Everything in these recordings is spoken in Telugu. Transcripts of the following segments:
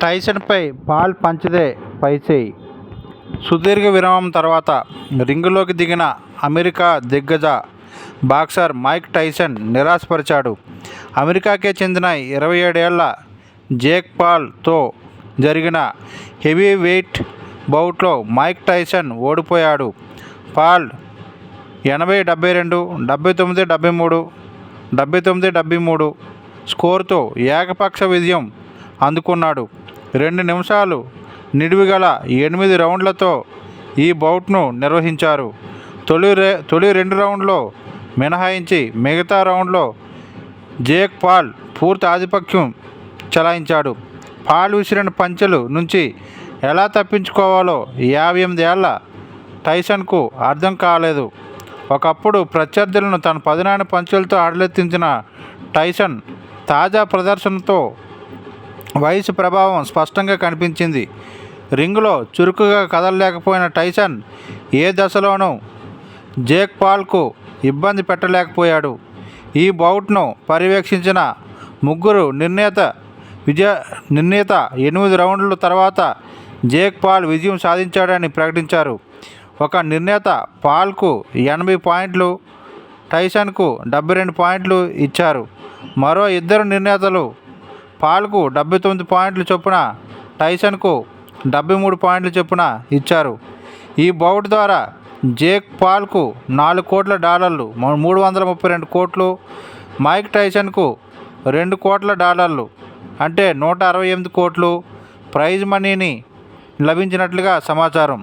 టైసన్పై పాల్ పంచదే పైచేయి. సుదీర్ఘ విరామం తర్వాత రింగులోకి దిగిన అమెరికా దిగ్గజ బాక్సర్ మైక్ టైసన్ నిరాశపరిచాడు. అమెరికాకే చెందిన 27 ఏళ్ల జేక్ పాల్తో జరిగిన హెవీ వెయిట్ బౌట్లో మైక్ టైసన్ ఓడిపోయాడు. పాల్ 80-72, 79-73, 79-73 స్కోరుతో ఏకపక్ష విజయం అందుకున్నాడు. 2 నిమిషాలు నిడివిగల 8 రౌండ్లతో ఈ బౌట్ను నిర్వహించారు. తొలి 2 రౌండ్లో మినహాయించి మిగతా రౌండ్లో జేక్ పాల్ పూర్తి ఆధిపత్యం చెలాయించాడు. పాల్ విసిరిన పంచెల నుంచి ఎలా తప్పించుకోవాలో 58 ఏళ్ల టైసన్కు అర్థం కాలేదు. ఒకప్పుడు ప్రత్యర్థులను తన పదునైన పంచెలతో అడలెత్తించిన టైసన్ తాజా ప్రదర్శనతో వయసు ప్రభావం స్పష్టంగా కనిపించింది. రింగులో చురుకుగా కదలలేకపోయిన టైసన్ ఏ దశలోనూ జేక్ పాల్కు ఇబ్బంది పెట్టలేకపోయాడు. ఈ బౌట్ను పర్యవేక్షించిన ముగ్గురు నిర్ణీత 8 రౌండ్ల తర్వాత జేక్ పాల్ విజయం సాధించాడని ప్రకటించారు. ఒక నిర్ణేత పాల్కు 80 పాయింట్లు, టైసన్కు 72 పాయింట్లు ఇచ్చారు. మరో 2 నిర్ణేతలు పాల్కు 79 పాయింట్ల చొప్పున, టైసన్కు 73 పాయింట్ల చొప్పున ఇచ్చారు. ఈ బౌట్ ద్వారా జేక్ పాల్కు $4 కోట్ల, 332 కోట్లు, మైక్ టైసన్కు $2 కోట్ల అంటే 168 కోట్లు ప్రైజ్ మనీని లభించినట్లుగా సమాచారం.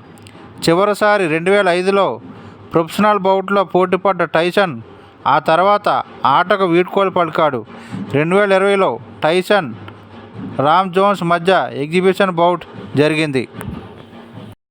చివరిసారి 2005లో ప్రొఫెషనల్ బౌట్లో పోటీపడ్డ టైసన్ ఆ తర్వాత ఆటకు వీడ్కోలు పలికాడు. 2020లో టైసన్, రామ్ జోన్స్ మధ్య ఎగ్జిబిషన్ బౌట్ జరిగింది.